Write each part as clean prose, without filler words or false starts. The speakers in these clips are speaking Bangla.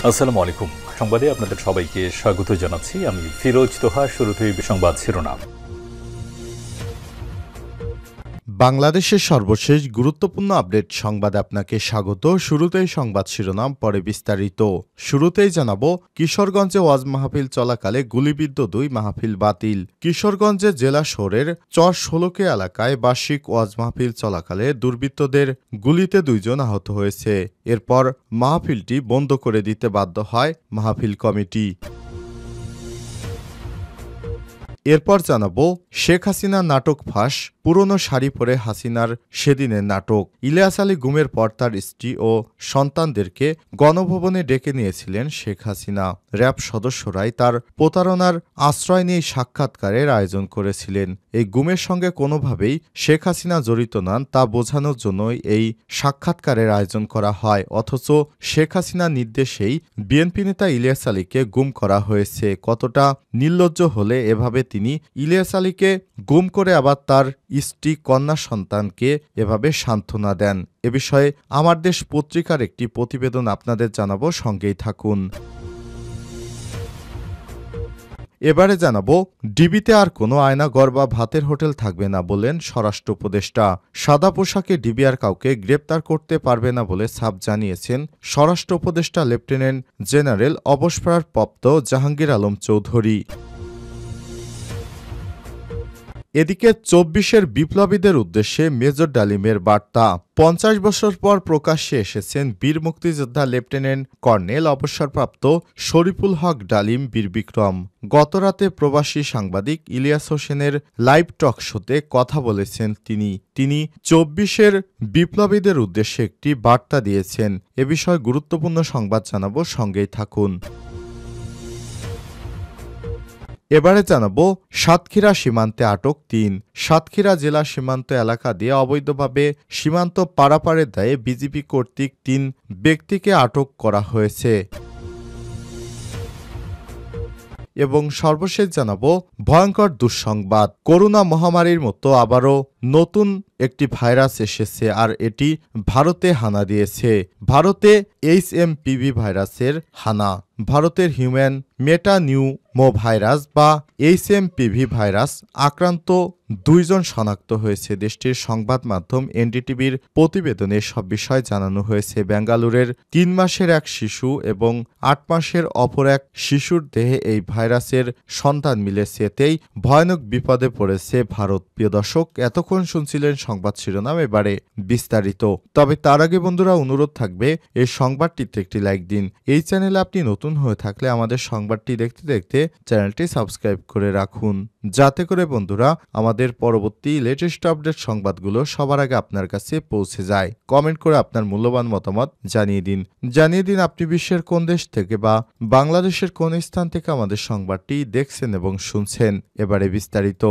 আসসালামু আলাইকুম। সংবাদে আপনাদের সবাইকে স্বাগত জানাচ্ছি। আমি ফিরোজ তোহা। শুরুতেই সংবাদ শিরোনাম। বাংলাদেশের সর্বশেষ গুরুত্বপূর্ণ আপডেট সংবাদে আপনাকে স্বাগত। শুরুতেই সংবাদ শিরোনাম, পরে বিস্তারিত। শুরুতেই জানাবো, কিশোরগঞ্জে ওয়াজ মাহফিল চলাকালে গুলিবিদ্ধ 2 মাহফিল বাতিল। কিশোরগঞ্জে জেলা শহরের চর ষোলকে এলাকায় বার্ষিক ওয়াজ মাহফিল চলাকালে দুর্বৃত্তদের গুলিতে 2 জন আহত হয়েছে। এরপর মাহফিলটি বন্ধ করে দিতে বাধ্য হয় মাহফিল কমিটি। এরপর জানাবো, শেখ হাসিনা নাটক ফাঁস, পুরনো শাড়ি পরে হাসিনার সেদিনের নাটক। ইলিয়াস আলী গুমের পর তার স্ত্রী ও সন্তানদেরকে গণভবনে ডেকে নিয়েছিলেন শেখ হাসিনা। র্যাব সদস্যরাই তার প্রতারণার আশ্রয় নিয়ে সাক্ষাৎকারের আয়োজন করেছিলেন। এই গুমের সঙ্গে কোনোভাবেই শেখ হাসিনা জড়িত নন তা বোঝানোর জন্যই এই সাক্ষাৎকারের আয়োজন করা হয়। অথচ শেখ হাসিনার নির্দেশেই বিএনপি নেতা ইলিয়াস আলীকে গুম করা হয়েছে। কতটা নির্লজ্জ হলে এভাবে তিনি ইলিয়াস আলীকে গুম করে আবার তার স্ত্রী কন্যা সন্তানকে এভাবে সান্ত্বনা দেন? এ বিষয়ে আমার দেশ পত্রিকার একটি প্রতিবেদন আপনাদের জানাবো, সঙ্গেই থাকুন। এবারে জানাবো, ডিবিতে আর কোনো আয়নাঘর বা ভাতের হোটেল থাকবে না বললেন স্বরাষ্ট্র উপদেষ্টা। সাদা পোশাকে ডিবি আর কাউকে গ্রেপ্তার করতে পারবে না বলে সাফ জানিয়েছেন স্বরাষ্ট্র উপদেষ্টা লেফটেন্যান্ট জেনারেল অবসরপ্রাপ্ত জাহাঙ্গীর আলম চৌধুরী। এদিকে 24-এর বিপ্লবীদের উদ্দেশ্যে মেজর ডালিমের বার্তা। 50 বছর পর প্রকাশ্যে এসেছেন বীর মুক্তিযোদ্ধা লেফটেন্যান্ট কর্নেল অবসরপ্রাপ্ত শরীফুল হক ডালিম বীর বিক্রম। গতরাতে প্রবাসী সাংবাদিক ইলিয়াস হোসেনের লাইভ টক শোতে কথা বলেছেন তিনি 24-এর বিপ্লবীদের উদ্দেশ্যে একটি বার্তা দিয়েছেন। এ বিষয়ে গুরুত্বপূর্ণ সংবাদ জানাবো, সঙ্গেই থাকুন। এবারে জানাবো, সাতক্ষীরা সীমান্তে আটক 3। সাতক্ষীরা জেলা সীমান্ত এলাকা দিয়ে অবৈধভাবে সীমান্ত পারাপারের দায়ে বিজিবি কর্তৃক 3 ব্যক্তিকে আটক করা হয়েছে। এবং সর্বশেষ জানাবো, ভয়ঙ্কর দুঃসংবাদ। করোনা মহামারীর মতো আবারও নতুন একটি ভাইরাস এসেছে, আর এটি ভারতে হানা দিয়েছে। ভারতে HMPV ভাইরাসের হানা। ভারতের হিউম্যান মেটানিউমো ভাইরাস বা HMPV ভাইরাস আক্রান্ত 2 জন শনাক্ত হয়েছে। দেশটির সংবাদ মাধ্যম NDTVর প্রতিবেদনে সব বিষয় জানানো হয়েছে। বেঙ্গালুরের 3 মাসের এক শিশু এবং 8 মাসের অপর এক শিশুর দেহে এই ভাইরাসের সন্ধান মিলেছে। এতেই ভয়ানক বিপদে পড়েছে ভারত। প্রিয় দর্শক, এতক্ষণ শুনছিলেন সংবাদ শিরোনাম, এবারে বিস্তারিত। তবে তার আগে বন্ধুরা, অনুরোধ থাকবে এই সংবাদটিতে একটি লাইক দিন। এই চ্যানেলে আপনি নতুন হয়ে থাকলে আমাদের সংবাদটি দেখতে দেখতে চ্যানেলটি সাবস্ক্রাইব করে রাখুন, যাতে করে বন্ধুরা আমাদের পরবর্তী লেটেস্ট আপডেট সংবাদগুলো সবার আগে আপনার কাছে পৌঁছে যায়। কমেন্ট করে আপনার মূল্যবান মতামত জানিয়ে দিন আপনি বিশ্বের কোন দেশ থেকে বা বাংলাদেশের কোন স্থান থেকে আমাদের সংবাদটি দেখছেন এবং শুনছেন। এবারে বিস্তারিত।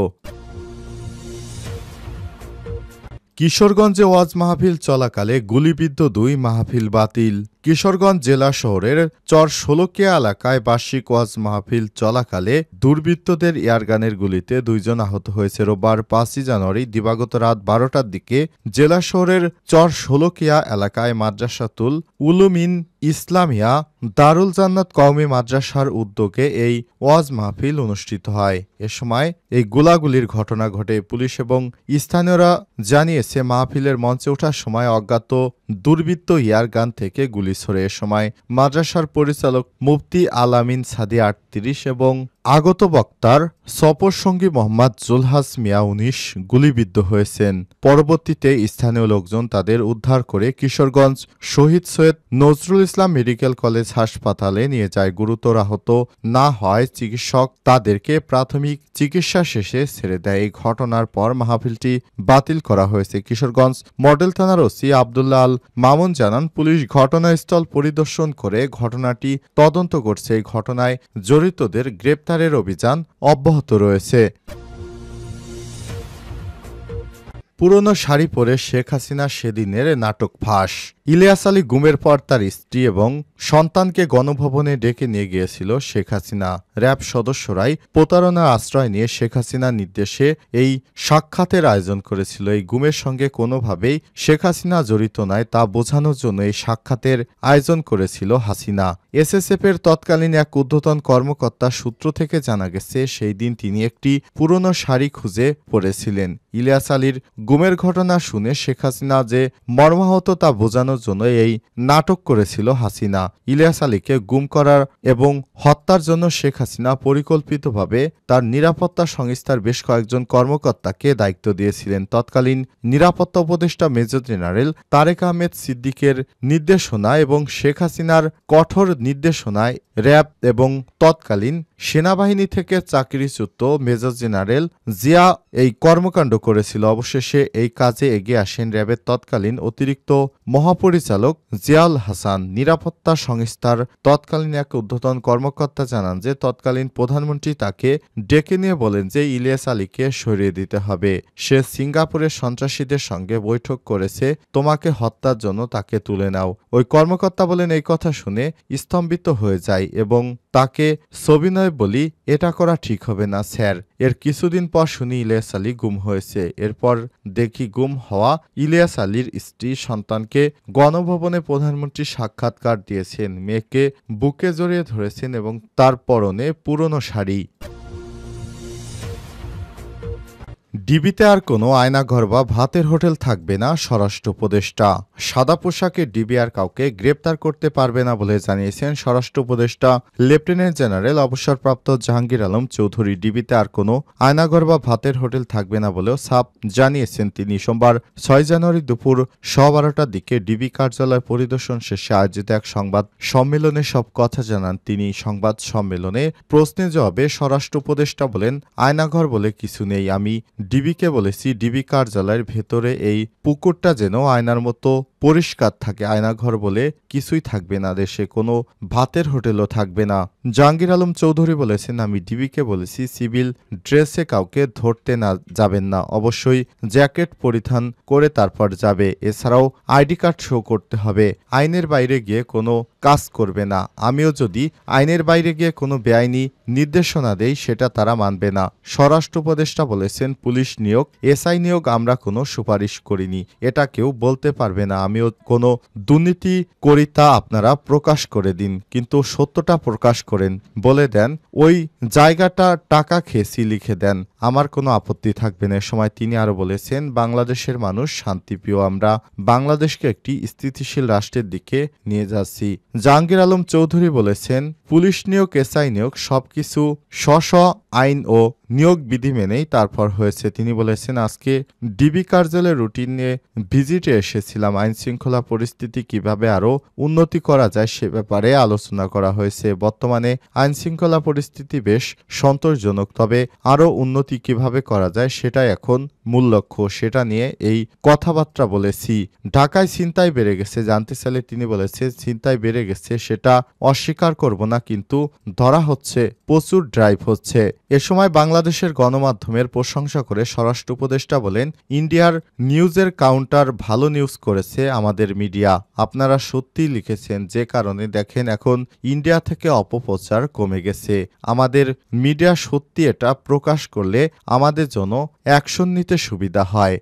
কিশোরগঞ্জে ওয়াজ মাহফিল চলাকালে গুলিবিদ্ধ 2 মাহফিল বাতিল। কিশোরগঞ্জ জেলা শহরের চর ষোলকিয়া এলাকায় বার্ষিক ওয়াজ মাহফিল চলাকালে দুর্বৃত্তদের এয়ারগানের গুলিতে 2 জন আহত হয়েছে। রোববার 5 জানুয়ারি দিবাগত রাত 12টার দিকে জেলা শহরের চর ষোলকিয়া এলাকায় মাদ্রাসাতুল উলুমিন ইসলামিয়া দারুল জান্নাত কওমি মাদ্রাসার উদ্যোগে এই ওয়াজ মাহফিল অনুষ্ঠিত হয়। এ সময় এই গোলাগুলির ঘটনা ঘটে। পুলিশ এবং স্থানীয়রা জানিয়েছে, মাহফিলের মঞ্চে ওঠার সময় অজ্ঞাত দুর্বৃত্ত এয়ারগান থেকে গুলি ছোড়ে। এ সময় মাদ্রাসার পরিচালক মুফতি আলামিন সাদি 38 এবং আগত বক্তার সফর সঙ্গী মোহাম্মদ জুলহাস মিয়া 19 গুলিবিদ্ধ হয়েছেন। পরবর্তীতে স্থানীয় লোকজন তাদের উদ্ধার করে কিশোরগঞ্জ শহীদ সৈয়দ নজরুল ইসলাম মেডিকেল কলেজ হাসপাতালে নিয়ে যায়। গুরুতর আহত না হয় চিকিৎসক তাদেরকে প্রাথমিক চিকিৎসা শেষে ছেড়ে দেয়। এই ঘটনার পর মাহফিলটি বাতিল করা হয়েছে। কিশোরগঞ্জ মডেল থানার ওসি আব্দুল্লাহ আল মামুন জানান, পুলিশ ঘটনাস্থল পরিদর্শন করে ঘটনাটি তদন্ত করছে। এই ঘটনায় জড়িতদের গ্রেপ্তারের অভিযান অব্যাহত রয়েছে। পুরনো শাড়ি পরে শেখ হাসিনা সেদিনের নাটক ফাঁস। ইলিয়াস আলী গুমের পর তার স্ত্রী এবং সন্তানকে গণভবনে ডেকে নিয়ে গিয়েছিল শেখ হাসিনা। র্যাব সদস্যরাই প্রতারণার আশ্রয় নিয়ে শেখ হাসিনার নির্দেশে এই সাক্ষাতের আয়োজন করেছিল। এই গুমের সঙ্গে কোনোভাবেই শেখ হাসিনা জড়িত নয় তা বোঝানোর জন্য এই সাক্ষাতের আয়োজন করেছিল হাসিনা। এসএসএফের তৎকালীন এক ঊর্ধ্বতন কর্মকর্তার সূত্র থেকে জানা গেছে, সেই দিন তিনি একটি পুরনো শাড়ি খুঁজে পড়েছিলেন। ইলিয়াস আলীর গুমের ঘটনা শুনে শেখ হাসিনা যে মর্মাহত তা বোঝানোর জন্য এই নাটক করেছিল হাসিনা। ইলিয়াস আলীকে গুম করার এবং হত্যার জন্য শেখ হাসিনা পরিকল্পিতভাবে তার নিরাপত্তা সংস্থার বেশ কয়েকজন কর্মকর্তাকে দায়িত্ব দিয়েছিলেন। তৎকালীন নিরাপত্তা উপদেষ্টা মেজর জেনারেল তারেক আহমেদ সিদ্দিকের নির্দেশনা এবং শেখ হাসিনার কঠোর নির্দেশনায় র্যাব এবং তৎকালীন সেনাবাহিনী থেকে চাকরিচ্যুত মেজর জেনারেল জিয়া এই কর্মকাণ্ড করেছিল। অবশেষে এই কাজে এগিয়ে আসেন র্যাবের তৎকালীন অতিরিক্ত মহাপরিচালক জিয়াউল হাসান। নিরাপত্তা সংস্থার তৎকালীন এক ঊর্ধ্বতন কর্মকর্তা জানান যে তৎকালীন প্রধানমন্ত্রী তাকে ডেকে নিয়ে বলেন যে ইলিয়াস আলীকে সরিয়ে দিতে হবে। সে সিঙ্গাপুরের সন্ত্রাসীদের সঙ্গে বৈঠক করেছে, তোমাকে হত্যার জন্য তাকে তুলে নাও। ওই কর্মকর্তা বলেন এই কথা শুনে স্তম্ভিত হয়ে যায় এবং তাকে সবিনয় বলি, এটা করা ঠিক হবে না স্যার। এর কিছুদিন পর শুনি ইলিয়াস আলী গুম হয়েছে। এরপর দেখি গুম হওয়া ইলিয়াস আলীর স্ত্রী সন্তানকে গণভবনে প্রধানমন্ত্রী সাক্ষাৎকার দিয়েছেন। মেয়েকে বুকে জড়িয়ে ধরেছেন এবং তার পরনে পুরনো শাড়ি। ডিবিতে আর কোনো আয়নাঘর বা ভাতের হোটেল থাকবে না, স্বরাষ্ট্র উপদেষ্টা। সাদা পোশাকে ডিবি আর কাউকে গ্রেপ্তার করতে পারবে না বলে জানিয়েছেন স্বরাষ্ট্র উপদেষ্টা লেফটেন্যান্ট জেনারেল অবসরপ্রাপ্ত জাহাঙ্গীর আলম চৌধুরী। ডিবিতে আর কোনো আয়নাঘর বা ভাতের হোটেল থাকবে না বলেও সাফ জানিয়েছেন তিনি। সোমবার ৬ জানুয়ারি দুপুর ১২টার দিকে ডিবি কার্যালয় পরিদর্শন শেষে আয়োজিত এক সংবাদ সম্মেলনে সব কথা জানান তিনি। সংবাদ সম্মেলনে প্রশ্নের জবাবে স্বরাষ্ট্র উপদেষ্টা বলেন, আয়নাঘর বলে কিছু নেই। আমি ডিবিকে বলেছি ডিবি কার্যালয়ের ভেতরে এই পুকুরটা যেন আয়নার মতো পরিষ্কার থাকে। আয়নাঘর বলে কিছুই থাকবে না, দেশে কোনো ভাতের হোটেলও থাকবে না। জাহাঙ্গীর আলম চৌধুরী বলেছেন, আমি ডিবিকে বলেছি সিভিল ড্রেসে কাউকে ধরতে না যাবেন না, অবশ্যই জ্যাকেট পরিধান করে তারপর যাবে। এছাড়াও আইডি কার্ড শো করতে হবে। আইনের বাইরে গিয়ে কোনো কাজ করবে না। আমিও যদি আইনের বাইরে গিয়ে কোনো বেআইনি নির্দেশনা দেই সেটা তারা মানবে না। স্বরাষ্ট্র উপদেষ্টা বলেছেন, পুলিশ নিয়োগ, এসআই নিয়োগ আমরা কোনো সুপারিশ করিনি, এটা কেউ বলতে পারবে না। আমিও কোনো দুর্নীতি করি তা আপনারা প্রকাশ করে দিন, কিন্তু সত্যটা প্রকাশ করেন, বলে দেন ওই জায়গাটা টাকা খেয়েছি লিখে দেন, আমার কোনো আপত্তি থাকবে না। সময় তিনি আরো বলেছেন, বাংলাদেশের মানুষ শান্তিপ্রিয়, আমরা বাংলাদেশকে একটি স্থিতিশীল রাষ্ট্রের দিকে নিয়ে যাচ্ছি। জাহাঙ্গীর আলম চৌধুরী বলেছেন, পুলিশ নিয়োগ, এসআই নিয়োগ সবকিছু স্ব আইন ও নিয়োগ বিধি মেনেই তারপর হয়েছে। তিনি বলেছেন, আজকে ডিবি কার্যালয়ের রুটিনে ভিজিটে এসেছিলাম। আইন শৃঙ্খলা পরিস্থিতি কিভাবে আরো উন্নতি করা যায় সে ব্যাপারে আলোচনা করা হয়েছে। বর্তমানে আইন শৃঙ্খলা পরিস্থিতি বেশ সন্তোষজনক, তবে আরো উন্নতি কিভাবে করা যায় সেটাই এখন মূল লক্ষ্য, সেটা নিয়ে এই কথাবার্তা বলেছি। ঢাকায় ছিনতাই বেড়ে গেছে জানতে চাইলে তিনি বলেছেন, ছিনতাই বেড়ে গেছে সেটা অস্বীকার করব না, কিন্তু ধরা হচ্ছে, প্রচুর ড্রাইভ হচ্ছে। এ সময় বাংলাদেশের গণমাধ্যমের প্রশংসা করে স্বরাষ্ট্র উপদেষ্টা বলেন, ইন্ডিয়ার নিউজের কাউন্টার ভালো নিউজ করেছে আমাদের মিডিয়া, আপনারা সত্যিই লিখেছেন, যে কারণে দেখেন এখন ইন্ডিয়া থেকে অপপ্রচার কমে গেছে। আমাদের মিডিয়া সত্যি এটা প্রকাশ করলে আমাদের জন্য অ্যাকশন নিতে সুবিধা হয়।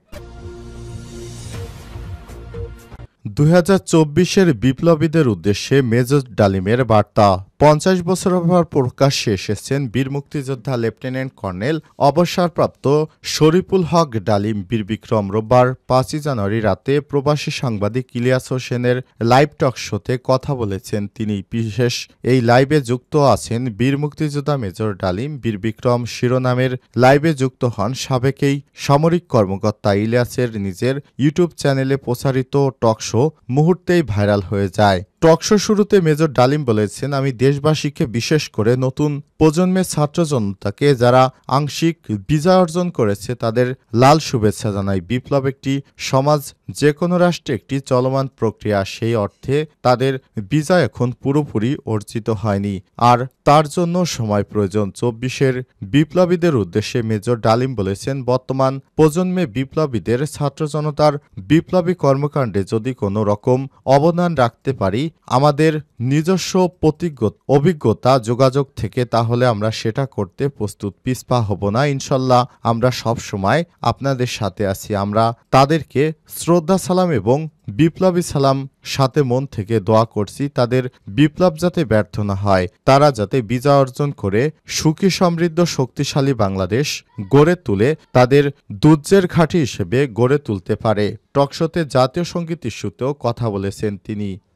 ২০২৪-এর বিপ্লবীদের উদ্দেশ্যে মেজর ডালিমের বার্তা। ৫০ বছর পর প্রকাশ্যে এসেছেন বীর মুক্তিযোদ্ধা লেফটেন্যান্ট কর্নেল অবসরপ্রাপ্ত শরীফুল হক ডালিম। বীর বিক্রম। রোববার ৫ই জানুয়ারি রাতে প্রবাসী সাংবাদিক ইলিয়াস হোসেনের লাইভ টক শোতে কথা বলেছেন তিনি। বিশেষ এই লাইভে যুক্ত আছেন বীর মুক্তিযোদ্ধা মেজর ডালিম। বীর বিক্রম শিরোনামের লাইভে যুক্ত হন সাবেক এই সামরিক কর্মকর্তা। ইলিয়াসের নিজের ইউটিউব চ্যানেলে প্রচারিত টক শো মুহূর্তেই ভাইরাল হয়ে যায়। টকশো শুরুতে মেজর ডালিম বলেছেন, আমি দেশবাসীকে বিশেষ করে নতুন প্রজন্মের ছাত্র জনতাকে যারা আংশিক বিজয় অর্জন করেছে তাদের লাল শুভেচ্ছা জানাই। বিপ্লব একটি সমাজ যে কোনো রাষ্ট্রে একটি চলমান প্রক্রিয়া, সেই অর্থে তাদের বিজয় এখন পুরোপুরি অর্জিত হয়নি, আর তার জন্য সময় প্রয়োজন। 24-এর বিপ্লবীদের উদ্দেশ্যে মেজর ডালিম বলেছেন, বর্তমান প্রজন্মে বিপ্লবীদের ছাত্র জনতার বিপ্লবী কর্মকাণ্ডে যদি কোনো রকম অবদান রাখতে পারি আমাদের নিজস্ব অভিজ্ঞতা যোগাযোগ থেকে, তাহলে আমরা সেটা করতে প্রস্তুত, পিছপা হব না। ইনশাল্লাহ আমরা সব সময় আপনাদের সাথে আছি। আমরা তাদেরকে শ্রদ্ধা সালাম এবং বিপ্লবী সালাম সাথে মন থেকে দোয়া করছি, তাদের বিপ্লব যাতে ব্যর্থ না হয়, তারা যাতে বিজয় অর্জন করে সুখী সমৃদ্ধ শক্তিশালী বাংলাদেশ গড়ে তুলে তাদের দুর্যের ঘাঁটি হিসেবে গড়ে তুলতে পারে। টকশোতে জাতীয় সঙ্গীত ইস্যুতেও কথা বলেছেন তিনি।